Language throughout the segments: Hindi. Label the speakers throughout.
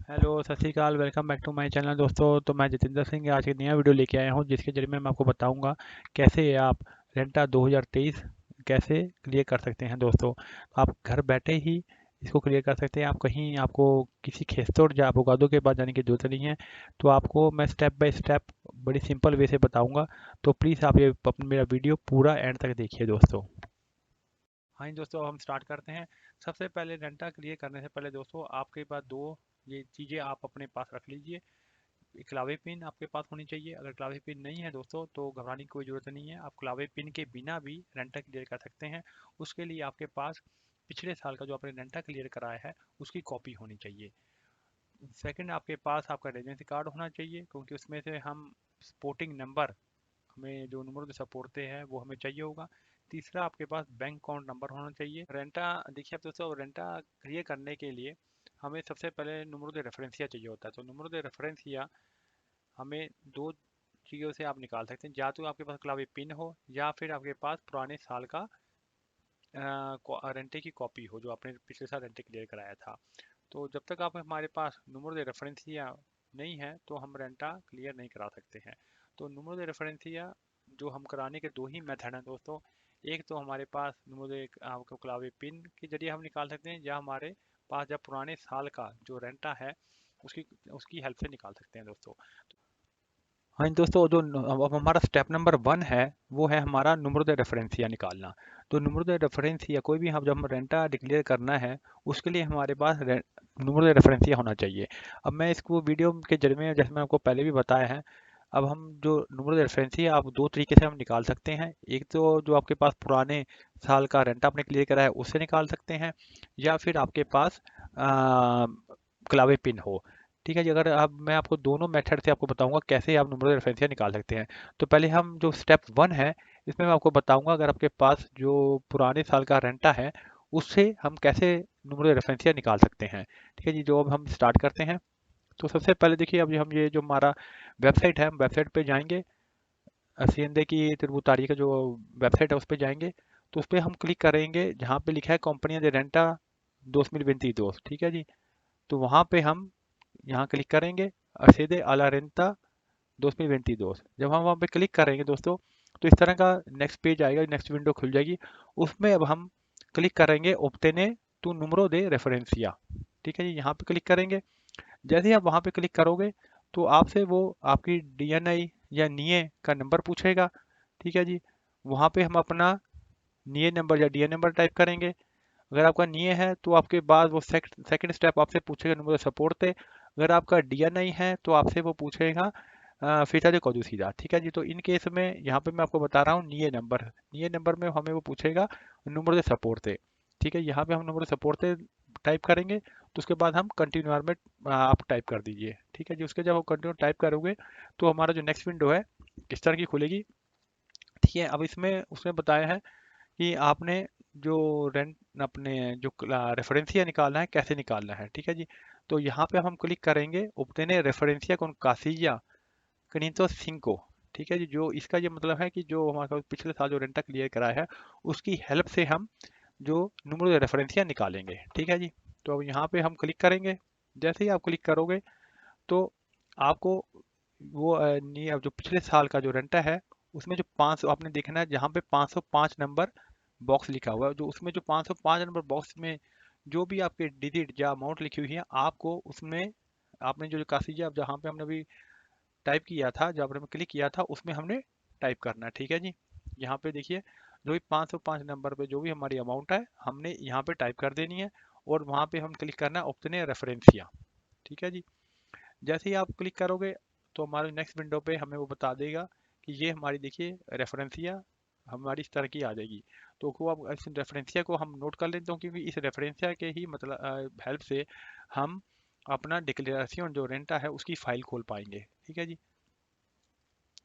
Speaker 1: हेलो, सत श्री अकाल। Welcome back to my channel दोस्तों। तो मैं जितेंद्र सिंह आज एक नया वीडियो लेके आया हूँ, जिसके जरिए मैं आपको बताऊंगा कैसे आप रेंटा 2023 कैसे क्लियर कर सकते हैं दोस्तों। आप घर बैठे ही इसको क्लियर कर सकते हैं। आप कहीं आपको किसी खेस्तोड़ या अवोगादो के पास जाने की जरूरत नहीं है। तो आपको मैं स्टेप बाय स्टेप बड़ी सिंपल वे से बताऊंगा। तो प्लीज़ आप ये मेरा वीडियो पूरा एंड तक देखिए दोस्तों। हाँ जी दोस्तों, अब हम स्टार्ट करते हैं। सबसे पहले रेंटा क्लियर करने से पहले दोस्तों आपके पास दो ये चीज़ें आप अपने पास रख लीजिए। एक क्लावे पिन आपके पास होनी चाहिए। अगर क्लावे पिन नहीं है दोस्तों तो घबराने की कोई ज़रूरत नहीं है, आप क्लावे पिन के बिना भी रेंटा क्लियर कर सकते हैं। उसके लिए आपके पास पिछले साल का जो आपने रेंटा क्लियर कराया है उसकी कॉपी होनी चाहिए। सेकंड, आपके पास आपका रेजिडेंसी कार्ड होना चाहिए, क्योंकि उसमें से हम सपोर्टिंग नंबर, हमें जो नंबर सपोर्टते हैं वो हमें चाहिए होगा। तीसरा, आपके पास बैंक अकाउंट नंबर होना चाहिए। रेंटा देखिए आप दोस्तों, रेंटा क्लियर करने के लिए हमें सबसे पहले नंबर दे रेफरेंसिया चाहिए होता है। तो नंबर दे रेफरेंसिया हमें दो चीज़ों से आप निकाल सकते हैं। या तो आपके पास क्लावे पिन हो या फिर आपके पास पुराने साल का रेंटे की कॉपी हो जो आपने पिछले साल रेंटे क्लियर कराया था। तो जब तक आप हमारे पास नंबर दे रेफरेंसिया नहीं है तो हम रेंटा क्लियर नहीं करा सकते हैं। तो नंबर दे रेफरेंसिया जो हम कराने के दो ही मेथड हैं दोस्तों। एक तो हमारे पास नंबर दे आपको क्लावे पिन के जरिए हम निकाल सकते हैं, या हमारे पास जब पुराने साल का जो रेंटा है उसकी उसकी हेल्प से निकाल सकते हैं दोस्तों। हाँ जी दोस्तों, जो अब हमारा स्टेप नंबर 1 है वो है हमारा नंबर द रेफरेंसिया निकालना। तो नंबर द रेफरेंसिया कोई भी हम जब हम रेंटा डिक्लेयर करना है उसके लिए हमारे पास नंबर द रेफरेंसिया होना चाहिए। अब मैं इसको वीडियो के जरिए में जैसे मैं आपको पहले भी बताया है। अब हम जो नंबर द रेफरेंसिया आप दो तरीके से हम निकाल सकते हैं। एक तो जो आपके पास पुराने साल का रेंट आपने क्लियर करा है उससे निकाल सकते हैं, या फिर आपके पास क्लावे पिन हो। ठीक है जी। अगर अब मैं आपको दोनों मेथड से आपको बताऊंगा कैसे आप नंबर रेफरेंसिया निकाल सकते हैं। तो पहले हम जो स्टेप 1 है इसमें मैं आपको बताऊंगा अगर आपके पास जो पुराने साल का रेंटा है उससे हम कैसे नंबर रेफरेंसिया निकाल सकते हैं। ठीक है जी। जो अब हम स्टार्ट करते हैं, तो सबसे पहले देखिए अब हम ये जो हमारा वेबसाइट है हम वेबसाइट पे जाएंगे। सीएनडे की त्रिभुतारी का जो वेबसाइट है उस पर जाएंगे। तो उस पर हम क्लिक करेंगे जहाँ पे लिखा है कंपनियां दे रेंटा 2022। ठीक है जी। तो वहाँ पे हम यहाँ क्लिक करेंगे accede a la renta 2022। जब हम वहाँ पे क्लिक करेंगे दोस्तों तो इस तरह का नेक्स्ट पेज आएगा, नेक्स्ट विंडो खुल जाएगी। उसमें अब हम क्लिक करेंगे obtener tu número de referencia। ठीक है जी। यहाँ पे क्लिक करेंगे। जैसे ही आप वहाँ पे क्लिक करोगे तो आपसे वो आपकी डीएनआई या नीए का नंबर पूछेगा। ठीक है जी। वहाँ पे हम अपना नीए नंबर या डीएन नंबर टाइप करेंगे। अगर आपका नीए है तो आपके बाद वो सेकंड स्टेप आपसे पूछेगा नंबर सपोर्ट थे। अगर आपका डीएनआई है तो आपसे वो पूछेगा फीता जो कौन सीधा। ठीक है जी। तो इन केस में यहाँ पे मैं आपको बता रहा हूँ नीए नंबर में हमें वो पूछेगा नंबर से सपोर्ट थे। ठीक है। यहाँ पे हम नंबर सपोर्ट थे टाइप करेंगे। तो उसके बाद हम कंटिन्यू में आप टाइप कर दीजिए। ठीक है जी। उसके जब वो कंटिन्यू टाइप करोगे तो हमारा जो नेक्स्ट विंडो है किस तरह की खुलेगी। ठीक है। अब इसमें उसने बताया है कि आपने जो रेंट अपने जो रेफरेंसिया निकालना है कैसे निकालना है। ठीक है जी। तो यहाँ पे हम क्लिक करेंगे obtener referencia con casilla 505। ठीक है जी। जो इसका ये मतलब है कि जो हमारे पास पिछले साल जो रेंटा क्लियर कराया है उसकी हेल्प से हम जो नंबर रेफरेंसिया निकालेंगे। ठीक है जी। तो अब यहाँ पे हम क्लिक करेंगे। जैसे ही आप क्लिक करोगे तो आपको वो अब जो पिछले साल का जो रेंटा है उसमें जो 500 आपने देखना है जहाँ पे 505 नंबर बॉक्स लिखा हुआ है। जो उसमें जो 505 नंबर बॉक्स में जो भी आपके डिजिट या अमाउंट लिखी हुई है आपको उसमें आपने जो काशी अब जहाँ पे हमने अभी टाइप किया था, जब हमने क्लिक किया था उसमें हमने टाइप करना है। ठीक है जी। यहाँ पे देखिए जो भी 505 नंबर पे जो भी हमारी अमाउंट है हमने यहाँ पे टाइप कर देनी है, और वहाँ पे हम क्लिक करना है ऑप्शने रेफरेंसिया। ठीक है जी। जैसे ही आप क्लिक करोगे तो हमारे नेक्स्ट विंडो पे हमें वो बता देगा कि ये हमारी देखिए रेफरेंसिया हमारी इस तरह की आ जाएगी। तो को आप इस रेफरेंसिया को हम नोट कर लेते हैं, क्योंकि इस रेफरेंसिया के ही मतलब हेल्प से हम अपना डिक्लेरेशन जो रेंटा है उसकी फाइल खोल पाएंगे। ठीक है जी।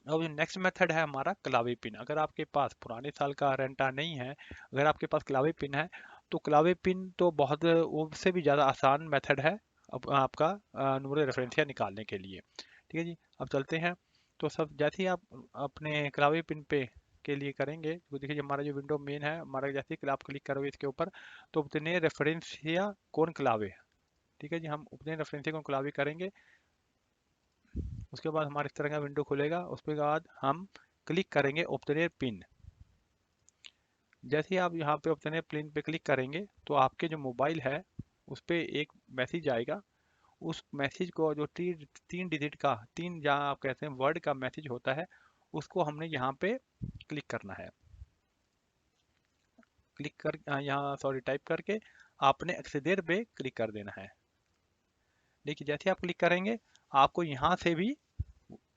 Speaker 1: अब नेक्स्ट मेथड है हमारा क्लावे पिन। अगर आपके पास पुराने साल का रेंटा नहीं है, अगर आपके पास क्लावे पिन है तो क्लावे पिन तो बहुत उससे भी ज़्यादा आसान मेथड है अब आपका नंबर रेफरेंसिया निकालने के लिए। ठीक है जी। अब चलते हैं। तो सब जैसे ही आप अपने क्लावे पिन पे के लिए करेंगे तो देखिए हमारा जो विंडो मेन है हमारा, जैसे ही आप क्लिक करोगे इसके ऊपर तो उतने रेफरेंसिया कौन क्लावे। ठीक है जी, हम ओपन रेफरेंसिया को क्लिक करेंगे। उसके बाद हमारे इस तरह का विंडो खुलेगा। उसके बाद हम क्लिक करेंगे ओपन पिन। जैसे ही आप यहाँ पे ओपन पिन पे क्लिक करेंगे तो आपके जो मोबाइल है उस पर एक मैसेज आएगा। उस मैसेज को जो तीन डिजिट का, तीन जहाँ आप कहते हैं वर्ड का मैसेज होता है, उसको हमने यहाँ पे क्लिक करना है। क्लिक कर यहाँ सॉरी टाइप करके आपने एक्सेदेर पे क्लिक कर देना है। देखिए जैसे आप क्लिक करेंगे आपको यहाँ से भी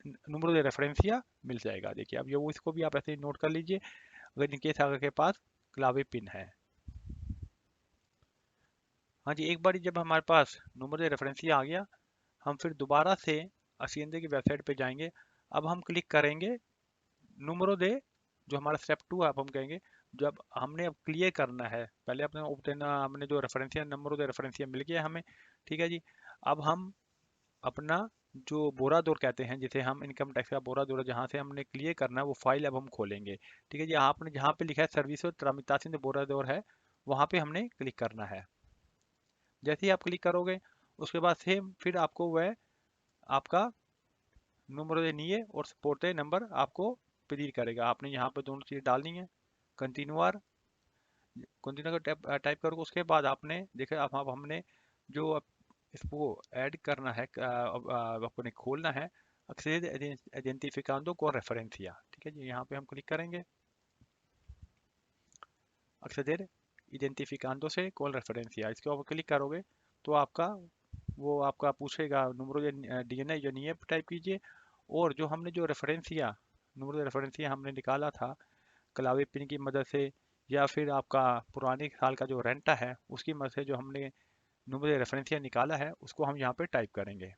Speaker 1: नंबर दे रेफरेंसिया मिल जाएगा। देखिए अब ये वो इसको भी आप ऐसे नोट कर लीजिए अगर इनकेस आपके पास क्लावे पिन है। हाँ जी, एक बार जब हमारे पास नंबर दे रेफरेंसिया आ गया, हम फिर दोबारा से असियंदे की वेबसाइट पे जाएंगे। अब हम क्लिक करेंगे नंबर दे, जो हमारा स्टेप 2 है, अब हम कहेंगे जब हमने अब क्लियर करना है, पहले अपने हमने जो रेफरेंसिया नंबर दे रेफरेंसिया मिल गया हमें, ठीक है जी। अब हम अपना जो बोरा दौर कहते हैं, जिसे हम इनकम टैक्स का बोरा दौर जहाँ से हमने क्लियर करना है, वो फाइल अब हम खोलेंगे। ठीक है जी, आपने जहाँ पे लिखा है सर्विस ट्रामितासिन बोरा दौर है, वहाँ पे हमने क्लिक करना है। जैसे ही आप क्लिक करोगे उसके बाद सेम फिर आपको वह आपका नंबर नहीं है और सपोर्ट नंबर आपको प्रीड करेगा। आपने यहाँ पे दोनों चीज़ डालनी है। कंटिन्यूअर कंटिन्यू का टाइप करोगे, उसके बाद आपने देखा अब हमने जो इसको ऐड करना है, आपको खोलना है एक्सेस आइडेंटिफिकांडो को रेफरेंसिया। ठीक है जी, यहाँ पे हम क्लिक करेंगे एक्सेस आइडेंटिफिकांडो से कॉल रेफरेंसिया। इसके ऊपर क्लिक करोगे तो आपका वो आपका पूछेगा नंबर डीएनए जो नहीं है टाइप कीजिए। और जो हमने जो रेफरेंसिया नंबर रेफरेंसिया हमने निकाला था क्लावे पिन की मदद से, या फिर आपका पुराने साल का जो रेंटा है उसकी मदद से जो हमने नंबर रेफरेंसिया निकाला है, उसको हम यहाँ पे टाइप करेंगे।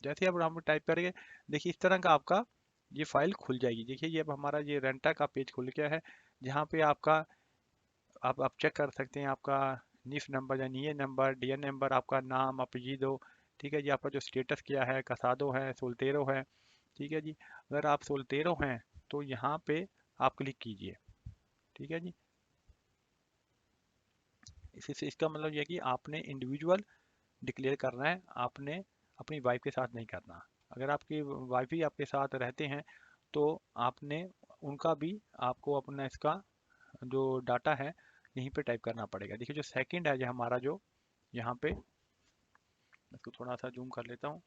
Speaker 1: जैसे अब हम टाइप करेंगे देखिए इस तरह का आपका ये फाइल खुल जाएगी। देखिए ये अब हमारा ये रेंटा का पेज खुल गया है, जहाँ पे आपका आप चेक कर सकते हैं आपका निफ नंबर या नीए नंबर, डीएन नंबर, आपका नाम आप ये दो। ठीक है जी, आपका जो स्टेटस क्या है, कसादो है, सोल्टेरो है। ठीक है जी, अगर आप सोल्टेरो हैं तो यहाँ पे आप क्लिक कीजिए। ठीक है जी, इसी से इसका मतलब यह है कि आपने इंडिविजुअल डिक्लेयर करना है, आपने अपनी वाइफ के साथ नहीं करना। अगर आपकी वाइफ ही आपके साथ रहते हैं तो आपने उनका भी आपको अपना इसका जो डाटा है यहीं पे टाइप करना पड़ेगा। देखिए जो सेकंड है जो हमारा जो यहाँ पे, इसको थोड़ा सा जूम कर लेता हूँ।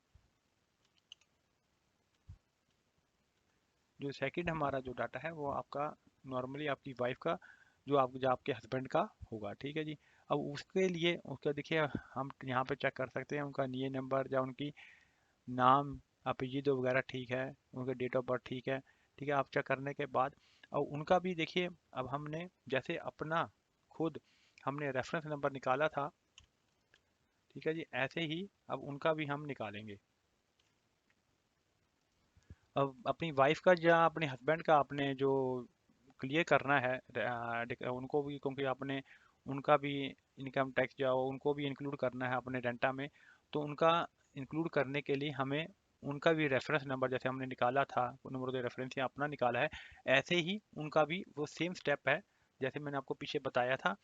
Speaker 1: जो सेकंड हमारा जो डाटा है वो आपका नॉर्मली आपकी वाइफ का जो आपके हस्बैंड का होगा। ठीक है जी, अब उसके लिए उसका देखिए हम यहाँ पे चेक कर सकते हैं उनका नीए नंबर या उनकी नाम अपीजी वगैरह ठीक है, उनका डेट ऑफ बर्थ ठीक है। ठीक है, आप चेक करने के बाद और उनका भी देखिए अब हमने जैसे अपना खुद हमने रेफरेंस नंबर निकाला था, ठीक है जी, ऐसे ही अब उनका भी हम निकालेंगे। अब अपनी वाइफ का या अपने हस्बैंड का आपने जो क्लियर करना है उनको भी, क्योंकि आपने उनका भी इनकम टैक्स जाओ उनको भी इंक्लूड करना है अपने रेंटा में। तो उनका इंक्लूड करने के लिए हमें उनका भी रेफरेंस नंबर जैसे हमने निकाला था नंबर दे रेफरेंस या अपना निकाला है, ऐसे ही उनका भी वो सेम स्टेप है जैसे मैंने आपको पीछे बताया था।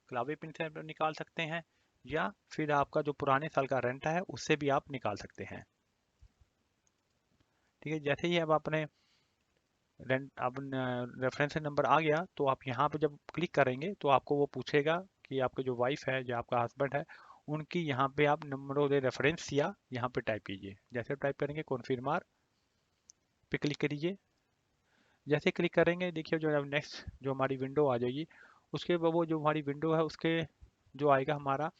Speaker 1: क्लावे पिन से आप निकाल सकते हैं या फिर आपका जो पुराने साल का रेंट है उससे भी आप निकाल सकते हैं। ठीक है, जैसे ही अब आपने रेंट अब रेफरेंस नंबर आ गया तो आप यहाँ पे जब क्लिक करेंगे तो आपको वो पूछेगा कि आपके जो वाइफ है जो आपका हस्बैंड है उनकी यहाँ पे आप नंबर दे रेफरेंस या यहाँ पे टाइप कीजिए। जैसे टाइप करेंगे कॉन्फिर्मार पे क्लिक करिए। जैसे क्लिक करेंगे देखिए जो नेक्स्ट जो हमारी विंडो आ जाएगी, उसके बाद वो जो हमारी विंडो है उसके जो आएगा हमारा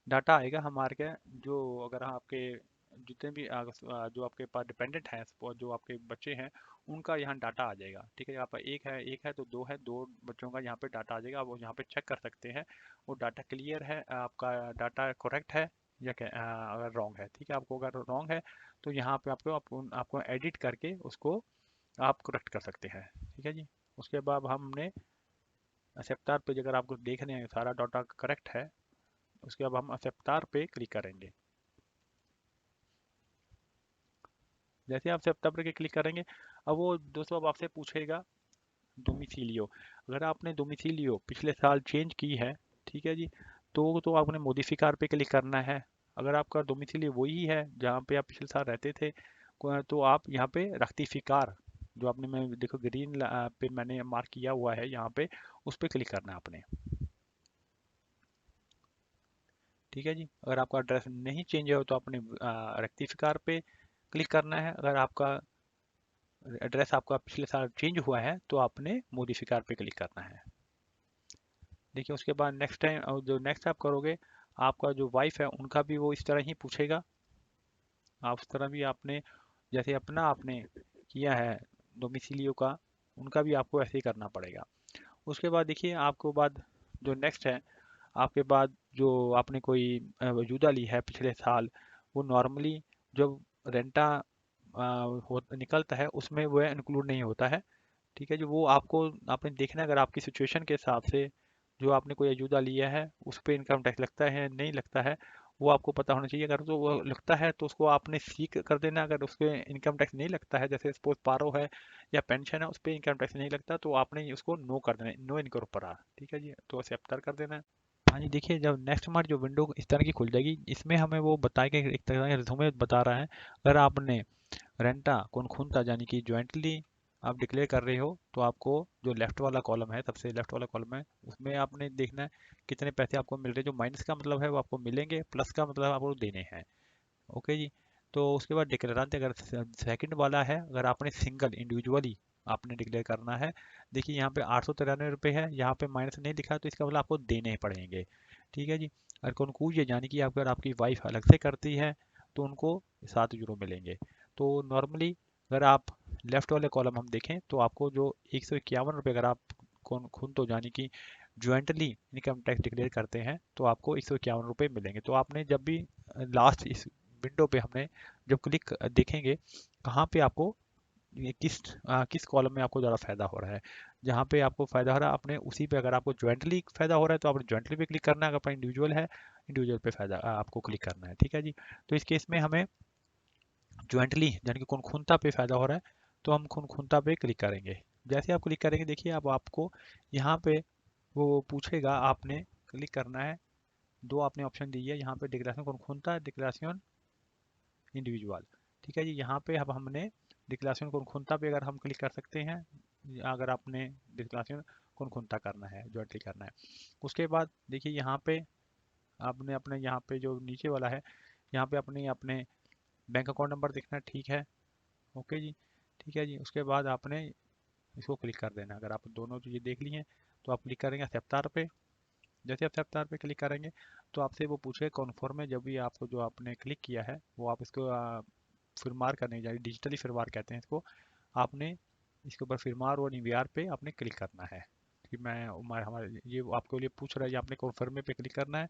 Speaker 1: डाटा आएगा हमारे के, जो अगर आपके जितने भी जो आपके पास डिपेंडेंट हैं और जो आपके बच्चे हैं उनका यहाँ डाटा आ जाएगा। ठीक है, आपका एक है तो दो है, दो बच्चों का यहाँ पे डाटा आ जाएगा। आप वो यहाँ पे चेक कर सकते हैं वो डाटा क्लियर है, आपका डाटा करेक्ट है या अगर रॉन्ग है। ठीक है, आपको अगर रॉन्ग है तो यहाँ पे आपको एडिट करके उसको आप करेक्ट कर सकते हैं। ठीक है जी, उसके बाद हमने एक्सेप्टर पे अगर आपको देखने हैं सारा डाटा करेक्ट है, उसके बाद हम एक्सेप्टर पे क्लिक करेंगे। जैसे आप एक्सेप्टर पे क्लिक करेंगे अब वो दोस्तों अब आपसे पूछेगा डोमिसिलियो। अगर आपने डोमिसिलियो पिछले साल चेंज की है, ठीक है जी, तो आपने मोडिफिकार पे क्लिक करना है। अगर आपका डोमिसिली वही है जहाँ पे आप पिछले साल रहते थे, तो आप यहाँ पे रेक्टिफिकार, जो आपने, मैं देखो ग्रीन पे मैंने मार्क किया हुआ है यहाँ पे, उस पर क्लिक करना है आपने। ठीक है जी, अगर आपका एड्रेस नहीं चेंज हो तो आपने रेक्टिफिकार पे क्लिक करना है। अगर आपका एड्रेस आपका पिछले साल चेंज हुआ है तो आपने मॉडिफिकार पे क्लिक करना है। देखिए उसके बाद नेक्स्ट टाइम, और जो नेक्स्ट आप करोगे, आपका जो वाइफ है उनका भी वो इस तरह ही पूछेगा। आप उस तरह भी आपने, जैसे अपना आपने किया है डोमिसिलियो का, उनका भी आपको ऐसे ही करना पड़ेगा। उसके बाद देखिए आपको बाद जो नेक्स्ट है, आपके बाद जो आपने कोई मौजूदा ली है पिछले साल, वो नॉर्मली जब रेंटा निकलता है उसमें वह इंक्लूड नहीं होता है। ठीक है जो वो आपको, आपने देखना है अगर आपकी सिचुएशन के हिसाब से जो आपने कोई अजूदा लिया है उस पर इनकम टैक्स लगता है नहीं लगता है, वो आपको पता होना चाहिए। अगर तो वो लगता है तो उसको आपने सीक कर देना। अगर उस पर इनकम टैक्स नहीं लगता है, जैसे सपोज पारो है या पेंशन है, उस पर इनकम टैक्स नहीं लगता, तो आपने उसको नो कर देना, नो इनकॉर्पोरा। ठीक है जी, तो एक्सेप्टर कर देना है। हाँ जी, देखिए जब नेक्स्ट हमारी जो विंडो इस तरह की खुल जाएगी, इसमें हमें वो बताएगा, एक तरह का रिज्यूमे बता रहा है। अगर आपने रेंटा कौन यानी कि ज्वाइंटली आप डिक्लेयर कर रहे हो, तो आपको जो लेफ्ट वाला कॉलम है, सबसे लेफ्ट वाला कॉलम है, उसमें आपने देखना है कितने पैसे आपको मिल रहे हैं। जो माइनस का मतलब है वो आपको मिलेंगे, प्लस का मतलब आपको देने हैं। ओके जी। तो उसके बाद डिक्लेरेंट, अगर सेकंड वाला है, अगर आपने सिंगल इंडिविजुअली आपने डिक्लेयर करना है, देखिए यहाँ पे 893 रुपये है, यहाँ पे माइनस नहीं लिखा, तो इसका मतलब आपको देने ही पड़ेंगे। ठीक है जी। अगर कौन यानी कि अगर आपकी वाइफ अलग से करती है तो उनको 7 यूरो मिलेंगे। तो नॉर्मली अगर आप लेफ्ट वाले कॉलम हम देखें तो आपको जो 151 रुपये, अगर आप कौन खुद तो यानी कि ज्वाइंटली इनकम टैक्स डिक्लेयर करते हैं, तो आपको 151 रुपये मिलेंगे। तो आपने जब भी लास्ट इस विंडो पे हमने जब क्लिक देखेंगे कहाँ पे आपको ये किस कॉलम में आपको ज़्यादा फायदा हो रहा है, जहाँ पे आपको फायदा हो रहा है आपने उसी पे, अगर आपको ज्वाइंटली फायदा हो रहा है तो आपने ज्वाइंटली पे क्लिक करना है। अगर आपका इंडिविजुअल है, इंडिविजुअल पे फायदा आपको क्लिक करना है। ठीक है जी। तो इस केस में हमें ज्वाइंटली यानी कि कौन खुनता पे फायदा हो रहा है, तो हम कौन खुनता पे क्लिक करेंगे। जैसे आप क्लिक करेंगे देखिए अब आपको यहाँ पे वो पूछेगा, आपने क्लिक करना है। दो आपने ऑप्शन दी है यहाँ पे, डिक्लेरेशन कौन खुनता, डिक्लेरेशन इंडिविजुअल। ठीक है जी, यहाँ पे अब हमने डिक्लेरेशन कौन पे अगर हम क्लिक कर सकते हैं, अगर आपने डिक्लेरेशन कौन करना है, ज्वाइंटली करना है। उसके बाद देखिए यहाँ पे आपने अपने यहाँ पे जो नीचे वाला है, यहाँ पे अपने अपने बैंक अकाउंट नंबर देखना है। ठीक है, ओके जी। ठीक है जी, उसके बाद आपने इसको क्लिक कर देना। अगर आप दोनों चीज़ें देख ली हैं तो आप क्लिक करेंगे एक्सेप्टर पे। जैसे आप एक्सेप्टर पे क्लिक करेंगे तो आपसे वो पूछेगा कन्फर्म में, जब भी आपको जो आपने क्लिक किया है वो आप इसको फिरमार करने जाए, डिजिटली फिरमार कहते हैं इसको। आपने इसके ऊपर फिरमार और निवियार पे आपने क्लिक करना है कि मैं हमारे ये आपके लिए पूछ रहा है, ये आपने कन्फर्म पे क्लिक करना है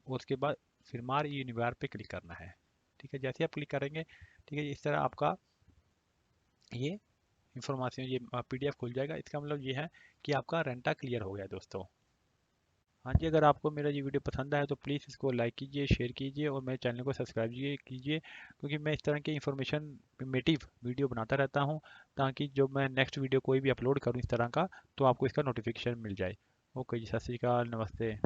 Speaker 1: और उसके बाद फिरमार ये निवियार पे क्लिक करना है। ठीक है, जैसे आप क्लिक करेंगे, ठीक है, इस तरह आपका ये इंफॉर्मेशन, ये पीडीएफ खुल जाएगा। इसका मतलब ये है कि आपका रेंटा क्लियर हो गया दोस्तों। हाँ जी, अगर आपको मेरा ये वीडियो पसंद आया तो प्लीज़ इसको लाइक कीजिए, शेयर कीजिए और मेरे चैनल को सब्सक्राइब कीजिए, क्योंकि मैं इस तरह के इंफॉर्मेटिव वीडियो बनाता रहता हूँ, ताकि जब मैं नेक्स्ट वीडियो कोई भी अपलोड करूँ इस तरह का, तो आपको इसका नोटिफिकेशन मिल जाए। ओके जी, सत श्री अकाल, नमस्ते।